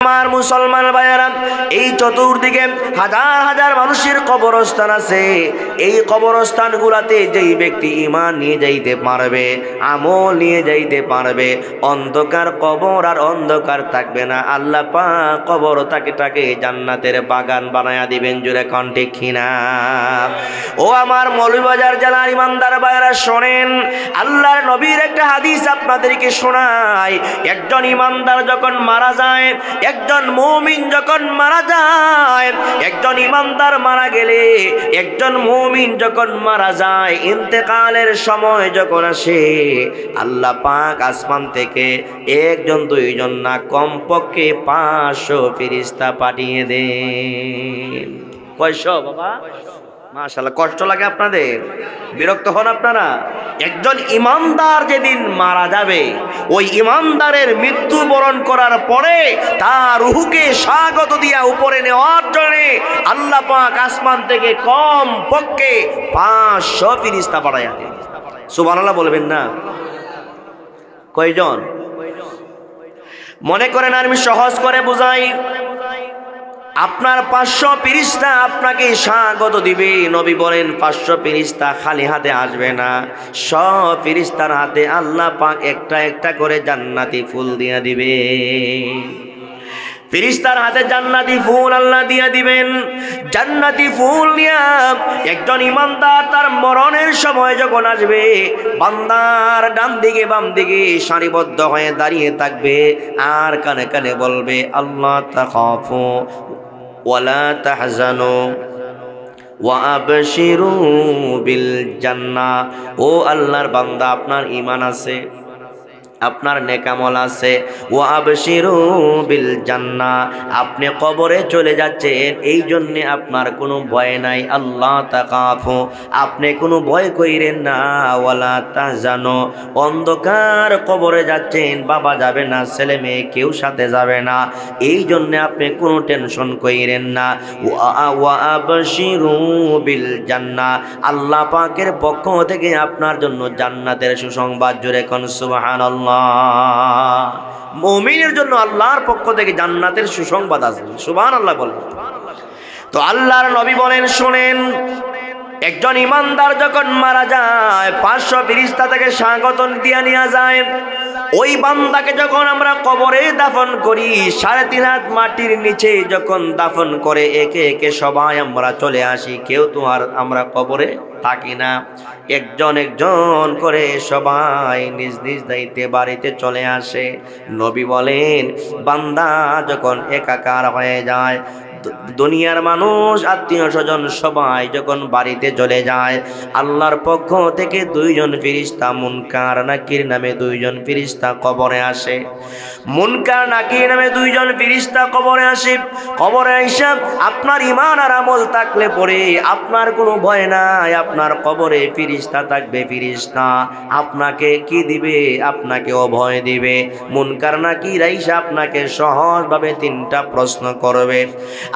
আমার মুসলমান ভাইয়েরা, এই চতুর্দিকে হাজার হাজার মানুষের কবরস্থান আছে। এই কবরস্থানগুলোতে যেই ব্যক্তি ঈমান নিয়ে যাইতে পারবে, আমল নিয়ে যাইতে পারবে, অন্ধকার কবর আর অন্ধকার থাকবে না। আল্লাহ পাক কবর তাকে জান্নাতের বাগান বানায়া দিবেন। জোরে কোন ঠিক কিনা? ও আমার মৌলভীবাজার জেলার ইমানদার ভাইয়েরা শোনেন, আল্লাহর নবীর একটা হাদিস আপনাদেরকে শোনায়। একজন ইমানদার যখন মারা যায়, একজন মুমিন যখন মারা যায়, একজন ইমানদার মারা গেলে, একজন মুমিন যখন মারা যায়, ইন্তেকালের সময় যখন আসে, আল্লাহ পাক আসমান থেকে একজন দুইজন না, কমপক্ষে 500 ফেরেশতা পাঠিয়ে দেন। কয়শো বাবা? মাশাআল্লাহ। কষ্ট লাগে আপনাদের? বিরক্ত হন আপনারা? একজন ইমানদার যেদিন মারা যাবে, ওই ইমানদারের মৃত্যুবরণ করার পরে তার রূহকে স্বাগত দিয়া উপরে নেওয়ার জন্য আল্লাহ পাক আসমান থেকে কম পক্ষে 500 ফেরেশতা পাঠায়া দেন। সুবহানাল্লাহ বলবেন না? কয়জন? মনে করেন আমি সহজ করে বুঝাই, আপনার 500 ফেরেশতা আপনাকে স্বাগত দিবে। নবী বলেন 500 ফেরেশতা খালি হাতে আসবে না, সব ফেরেশতার হাতে আল্লাহ পাক একটা একটা করে জান্নাতি ফুল দিয়ে দিবে। ফেরেশতার হাতে জান্নাতি ফুল আল্লাহ দিয়ে দিবেন। জান্নাতি ফুল নিয়ে একজন ইমানদার তার মরণের সময় যখন আসবে, বান্দার ডান দিকে বাম দিকে সারিবদ্ধ হয়ে দাঁড়িয়ে থাকবে, আর কানে কানে বলবে, আল্লাহ তাখাফু ওয়ালা তাহজানু ওয়া আবশিরু বিল জান্নাহ। ও আল্লাহর বান্দা, আপনার ঈমান আছে, আপনার নেকামল আছে, ও আবশিরু বিল জান্নাহ, আপনি কবরে চলে যাচ্ছেন, এই জন্যে আপনার কোনো ভয় নাই। আল্লাহ তাকাফু, আপনি কোনো ভয় কইরেন না। ওয়ালা তাহজানু, অন্ধকার কবরে যাচ্ছেন, বাবা যাবে না, ছেলে মেয়ে কেউ সাথে যাবে না, এই জন্যে আপনি কোনো টেনশন কইরেন না। ওয়া আবশিরু বিল জান্নাহ, আল্লাহ পাকের পক্ষ থেকে আপনার জন্য জান্নাতের সুসংবাদ। জোরে কোন সুবহানাল্লাহ। মুমিনের জন্য আল্লাহর পক্ষ থেকে জান্নাতের সুসংবাদ আছে। সুবহানাল্লাহ বলেন। তো আল্লাহর নবী বলেন, শুনেন, একজন ইমানদার যখন মারা যায়, 500 ফেরেশতা তাকে স্বাগত দিয়ে নিয়ে যায়। ওই বান্দাকে যখন আমরা কবরে দাফন করি, 3.5 হাত মাটির নিচে যখন দাফন করে একে একে সবাই আমরা চলে আসি, কেউ তো আর আমরা কবরে থাকি না, একজন একজন করে সবাই নিজ নিজ দায়িত্বে বাড়িতে চলে আসে। নবী বলেন, বান্দা যখন একাকার হয়ে যায়, দুনিয়ার মানুষ আত্মীয় স্বজন সবাই যখন বাড়িতে চলে যায়, আল্লাহর পক্ষ থেকে 2 জন ফেরেশতা মুনকার নাকির নামে 2 জন ফেরেশতা কবরে আসে। মুনকার নাকির নামে 2 জন ফেরেশতা কবরে আসে। কবরে আইসা আপনার ঈমান আর আমল থাকলে পরে আপনার কোনো ভয় নাই। আপনার কবরে ফেরেশতা থাকবে, ফেরেশতা আপনাকে কি দিবে? আপনাকে অভয় দিবে। মুনকার নাকির আইসা আপনাকে সহজভাবে 3টা প্রশ্ন করবে।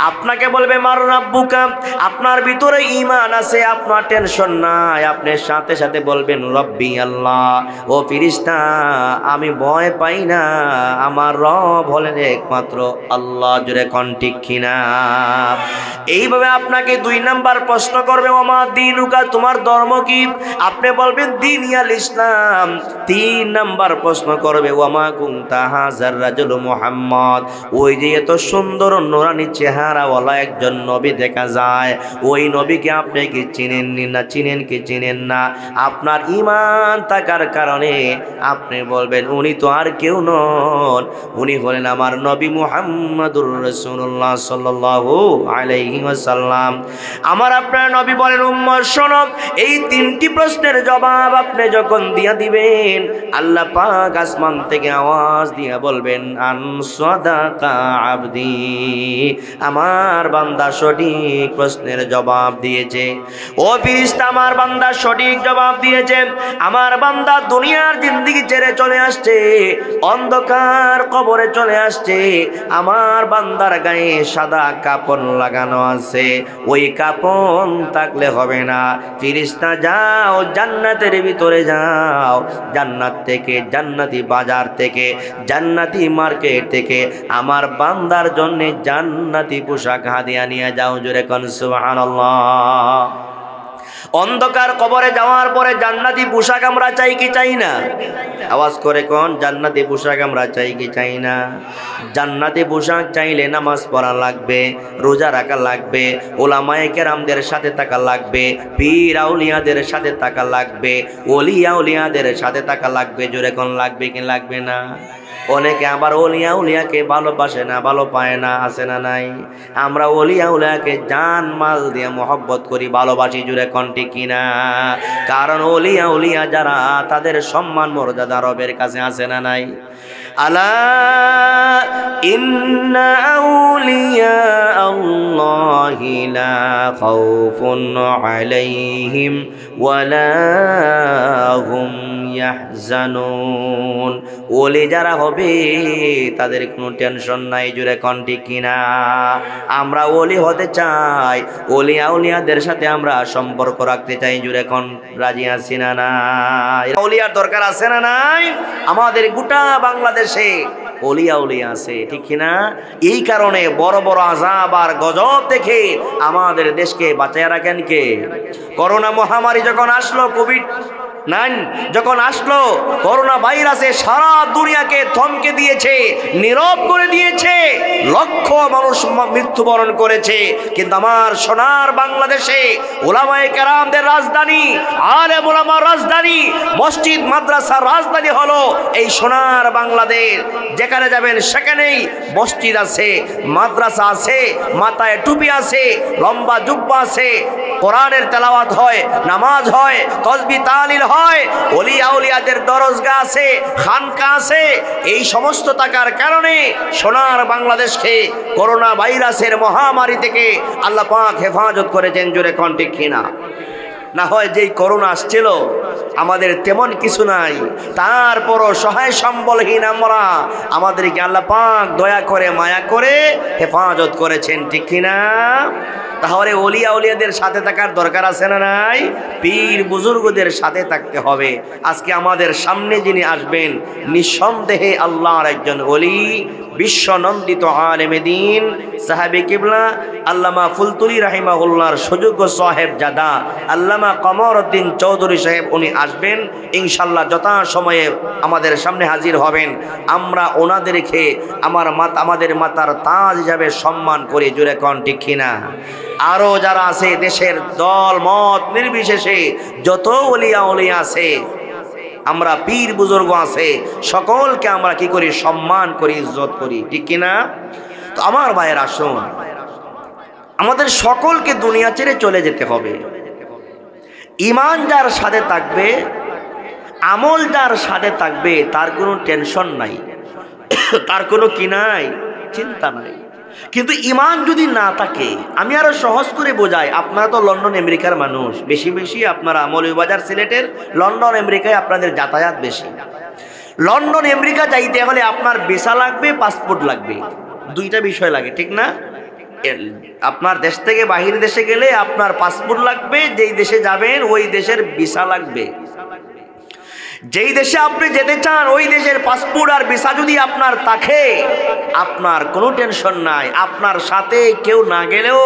আপনাকে বলবে, মার রাব্বুকা, আপনার ভিতরে ঈমান আছে, আপনার টেনশন নাই, আপনি সাথে সাথে বলবেন রব্বি আল্লাহ। ও ফেরেশতা, আমি ভয় পাই না, আমার রব হলেন একমাত্র আল্লাহ। জোরে কোন ঠিক কিনা? এইভাবে আপনাকে 2 নাম্বার প্রশ্ন করবে, ওমা দীনুকা, তোমার ধর্ম কি? আপনি বলবেন দ্বীন আল ইসলাম। 3 নাম্বার প্রশ্ন করবে, ওমা কুনতা হাযার রাজুল মুহাম্মদ, ওই যে এত সুন্দর নূরানি চেহারাওয়ালা একজন নবী দেখা যায়, ওই নবীকে আপনি কি চিনেননি না? চিনেন কি চিনেন না? আপনার ঈমান থাকার কারণে আপনি বলবেন, উনি তো আর কেউ নন, উনি হলেন আমার নবী মুহাম্মদুর রাসূলুল্লাহ সাল্লাল্লাহু আলাইহি ওয়াসাল্লাম। আমার আপনার নবী বলেন, উম্মত শোনো, এই 3টি প্রশ্নের জবাব আপনি যখন দিয়া দিবেন, আল্লাহ পাক আসমান থেকে আওয়াজ দিয়া বলবেন, আন সাদাকা আবদি, আমার বান্দা সঠিক প্রশ্নের জবাব দিয়েছে। ও ফেরেশতা, আমার বান্দা সঠিক জবাব দিয়েছে। আমার বান্দা দুনিয়ার জিন্দেগি ছেড়ে চলে আসছে, অন্ধকার কবরে চলে আসছে। আমার বান্দার গায়ে সাদা কাপড় লাগানো আছে, ওই কাপড় থাকলে হবে না, ফিরিস্তা যাও জান্নাতের ভিতরে যাও, জান্নাত থেকে, জান্নাতি বাজার থেকে, জান্নাতি মার্কেট থেকে আমার বান্দার জন্য জান্নাতি পোশাক হাদিয়া নিয়ে যাও। জোরে কোন সুবহানাল্লাহ। অন্ধকার কবরে যাওয়ার পরে জান্নাতি পোশাক আমরা চাই কি চাই না? আওয়াজ করে কোন, জান্নাতি পোশাক আমরা চাই কি চাই না? জান্নাতি পোশাক চাইলে নামাজ পড়া লাগবে, রোজা রাখা লাগবে, ওলামায়ে কেরামদের সাথে থাকা লাগবে, পীর আউলিয়াদের সাথে থাকা লাগবে, ওলিয়া উলিয়াদের সাথে থাকা লাগবে। জোরে কোন লাগবে কি লাগবে না? অনেকে আবার ওলিয়া উলিয়াকে ভালোবাসে না, ভালো পায় না, আছে না নাই? আমরা ওলিয়া উলিয়াকে জান মাল দিয়ে মহব্বত করি, ভালোবাসি। জুড়ে কোন ঠিক কিনা? কারণ ওলিয়া উলিয়া যারা, তাদের সম্মান মর্যাদা রবের কাছে আছে না নাই? আলা ইন্না আউলিয়া আল্লাহি লা খাউফুন আলাইহিম ওয়ালা হুম ইয়াহজানুন। ওলি যারা হবে তাদের কোনো টেনশন নাই। জুড়ে কোন ঠিক কিনা? আমরা ওলি হতে চাই, ওলি আউলিয়াদের সাথে আমরা সম্পর্ক রাখতে চাই। জুড়ে কোন রাজি আছি না নাই? ওলিয়ার দরকার আছে না নাই? আমাদের গোটা বাংলাদেশে ওলিয়া উলিয়া আছে, ঠিক কিনা? এই কারণে বড় বড় আযাব আর গজব থেকে আমাদের দেশকে বাঁচিয়ে রাখেন কে? করোনা মহামারী যখন আসলো, কোভিড-19 যখন আসলো, করোনা ভাইরাসে সারা দুনিয়াকে থমকে দিয়েছে, নীরব করে দিয়েছে, লক্ষ মানুষ মৃত্যুবরণ করেছে। কিন্তু আমার সোনার বাংলাদেশে ওলামায়ে কেরামদের রাজধানী, আলেম ওলামার রাজধানী, মসজিদ মাদ্রাসার রাজধানী হলো এই সোনার বাংলাদেশ। যেখানে যাবেন সেখানেই মসজিদ আছে, মাদ্রাসা আছে, মাথায় টুপি আছে, লম্বা জুব্বা আছে, কোরআনের তেলাওয়াত হয়, নামাজ হয়, তাসবিহ তাহলিল হয়, ওলিয়া উলিয়াদের দরজগা আছে, খানকা আছে। এই সমস্ত থাকার কারণে সোনার বাংলাদেশকে করোনা ভাইরাসের মহামারী থেকে আল্লাহ পাক হেফাজত করেছেন। জোরে কোন ঠিক কিনা? না হয় যেই করোনা আসছিল আমাদের তেমন কিছু নাই, তারপরও সহায় সম্বলহীন আমরা, আমাদেরকে আল্লাহ পাক দয়া করে মায়া করে হেফাজত করেছেন, ঠিক কিনা? তাহলে ওলিয়া উলিয়াদের সাথে থাকার দরকার আছে না নাই? পীর বুজুর্গদের সাথে থাকতে হবে। আজকে আমাদের সামনে যিনি আসবেন নিঃসন্দেহে আল্লাহর একজন ওলি, বিশ্বনন্দিত আলেমে দ্বীন, সাহাবে কিবলা আল্লামা ফুলতুলি রাহিমাহুল্লাহর সুযোগ্য সাহেব জাদা আল্লামা কমরউদ্দিন চৌধুরী সাহেব, উনি আসবেন ইনশাল্লাহ, যথাসময়ে আমাদের সামনে হাজির হবেন। আমরা ওনাদেরকে আমাদের মাতার তাজ হিসাবে সম্মান করি। জুড়ে কোন ঠিক কিনা? আরও যারা আছে দেশের দল মত নির্বিশেষে যত ওলিয়া উলিয়া আছে, আমরা পীর বুজুর্গ আছে, সকলকে আমরা কি করি? সম্মান করি, ইজ্জত করি, ঠিক কিনা? তো আমার ভাইয়ের আসুন, আমাদের সকলকে দুনিয়া ছেড়ে চলে যেতে হবে। ঈমান যার সাথে থাকবে, আমল যার সাথে থাকবে, তার কোনো টেনশন নাই, তার কোনো কি নাই, চিন্তা নাই। কিন্তু ঈমান যদি না থাকে, আমি আরো সহজ করে বোঝাই, আপনারা তো লন্ডন আমেরিকার মানুষ, বেশি বেশি আপনারা মৌলভীবাজার সিলেটের, লন্ডন আমেরিকায় আপনাদের যাতায়াত বেশি। লন্ডন আমেরিকা যাইতে হলে আপনার ভিসা লাগবে, পাসপোর্ট লাগবে, দুইটা বিষয় লাগে, ঠিক না? আপনার দেশ থেকে বাহির দেশে গেলে আপনার পাসপোর্ট লাগবে, যেই দেশে যাবেন ওই দেশের ভিসা লাগবে। যেই দেশে আপনি যেতে চান ওই দেশের পাসপোর্ট আর ভিসা যদি আপনার থাকে, আপনার কোনো টেনশন নাই। আপনার সাথে কেউ না গেলেও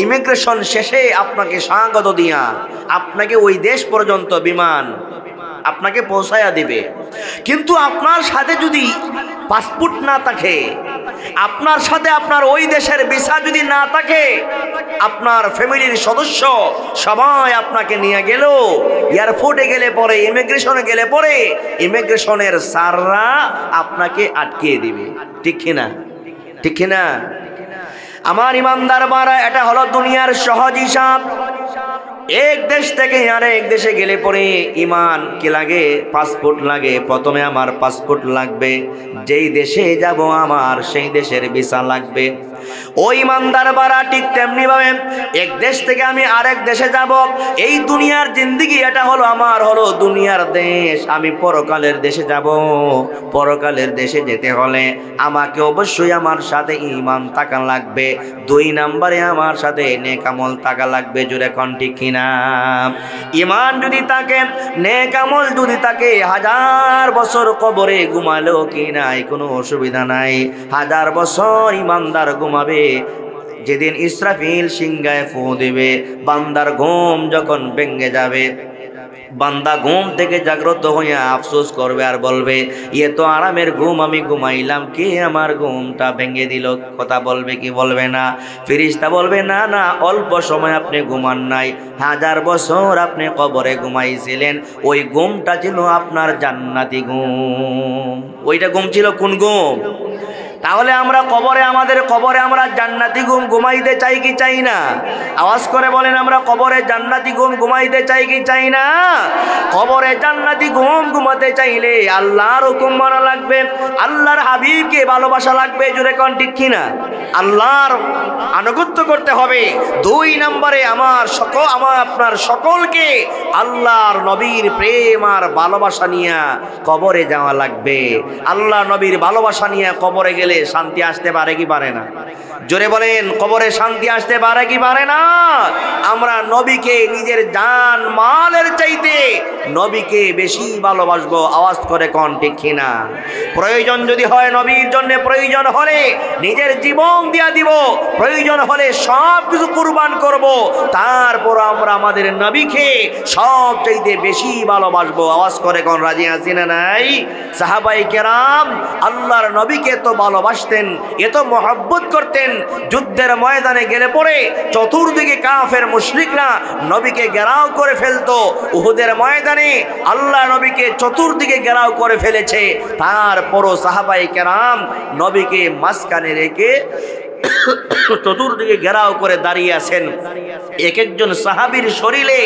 ইমিগ্রেশন শেষে আপনাকে স্বাগত দিয়া আপনাকে ওই দেশ পর্যন্ত বিমান আপনাকে পৌঁছায়া দিবে। কিন্তু আপনার সাথে যদি পাসপোর্ট না থাকে, আপনার সাথে আপনার ওই দেশের ভিসা যদি না থাকে, আপনার ফ্যামিলির সদস্য সবাই আপনাকে নিয়ে গেল, এয়ারপোর্টে গেলে পরে, ইমিগ্রেশনে গেলে পরে ইমিগ্রেশনের স্যাররা আপনাকে আটকিয়ে দিবে, ঠিক কিনা? ঠিক কিনা? আমার ইমানদার বারা, এটা হলো দুনিয়ার সহজ হিসাব। এক দেশ থেকে আরেক দেশে গেলে পরে ঈমান কি লাগে? পাসপোর্ট লাগে। প্রথমে আমার পাসপোর্ট লাগবে, যেই দেশে যাব আমার সেই দেশের ভিসা লাগবে। ও ইমানদার বারা, ঠিক তেমনি ভাবে এক দেশ থেকে আমি আরেক দেশে যাব। এই দুনিয়ার জিন্দেগি এটা হলো আমার হলো দুনিয়ার দেশ, আমি পরকালের দেশে যাব। পরকালের দেশে যেতে হলে আমাকে অবশ্যই আমার সাথে ঈমান থাকা লাগবে। 2 নম্বরে আমার সাথে নেক আমল থাকা লাগবে। জোরে কোন ঠিক কিনা? ঈমান যদি থাকে, নেক আমল যদি থাকে, 1000 বছর কবরে ঘুমালেও কি নাই কোনো অসুবিধা নাই। 1000 বছর ইমানদার ঘুমাবে। যেদিন ইসরাফিল সিংহায় ফু দিবে, বান্দার ঘুম যখন ভেঙে যাবে, বান্দা ঘুম থেকে জাগ্রত হইয়া আফসোস করবে আর বলবে, এ তো আরামের ঘুম আমি ঘুমাইলাম, কে আমার ঘুমটা ভেঙে দিল? কথা বলবে কি বলবে না? ফেরেশতা বলবে, না না, অল্প সময় আপনি ঘুমান নাই, 1000 বছর আপনি কবরে ঘুমাইছিলেন। ওই ঘুমটা ছিল আপনার জান্নাতি ঘুম। ওইটা ঘুম ছিল কোন ঘুম? তাহলে আমরা আমাদের কবরে আমরা জান্নাতি ঘুম ঘুমাইতে চাই কি চাই না? আওয়াজ করে বলেন, আমরা কবরে জান্নাতি ঘুম ঘুমাইতে চাই কি চাই না? কবরে জান্নাতি ঘুম ঘুমাতে চাইলে আল্লাহর হুকুম মানা লাগবে, আল্লাহর হাবিবকে ভালোবাসা লাগবে। জোরে কোন ঠিক কিনা? আল্লাহর আনুগত্য করতে হবে। 2 নম্বরে আমার আপনার সকলকে আল্লাহর নবীর প্রেম আর ভালোবাসা নিয়ে কবরে যাওয়া লাগবে। আল্লাহ নবীর ভালোবাসা নিয়ে কবরে গেলে শান্তি আসতে পারে কি পারে না? জোরে বলেন, কবরে শান্তি আসতে পারে কি পারে না? আমরা নবীকে নিজের জান মালের চাইতে নবীকে বেশি ভালোবাসবো। আওয়াজ করে কোন ঠিক কিনা? প্রয়োজন যদি হয় নবীর জন্য, প্রয়োজন হলে নিজের জীবন দিয়া দিব, প্রয়োজন হলে সব কিছু কুরবান করব, তারপর আমরা আমাদের নবীকে সব চাইতে বেশি ভালোবাসবো। আওয়াজ করে কোন রাজি আছি না নাই? সাহাবায়ে কেরাম আল্লাহর নবীকে তো ভালোবাসতেন, এত মহব্বত করতেন, যুদ্ধের ময়দানে গেলে পরে চতুর্দিকে কাফের মুশরিকরা নবীকে ঘেরাও করে ফেলতো। উহুদের ময়দানে আল্লাহ নবীকে চতুর্দিকে ঘেরাও করে ফেলেছে, তারপরও সাহাবায়ে কেরাম নবীকে মাঝখানে রেখে চতুর্দিকে ঘেরাও করে দাঁড়িয়ে আছেন। এক একজন সাহাবীর শরীরে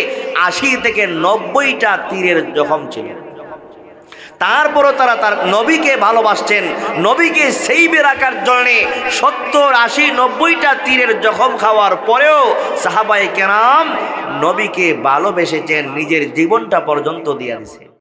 80 থেকে 90টা তীরের জখম ছিল, তারপরও তারা তার নবীকে ভালোবাসছেন। নবীকে সেইবে রাখার জন্যে 70, 80, 90টা তীরের জখম খাওয়ার পরেও সাহাবায়ে কেরাম নবীকে ভালোবেসেছেন, নিজের জীবনটা পর্যন্ত দিয়ে দিয়েছে।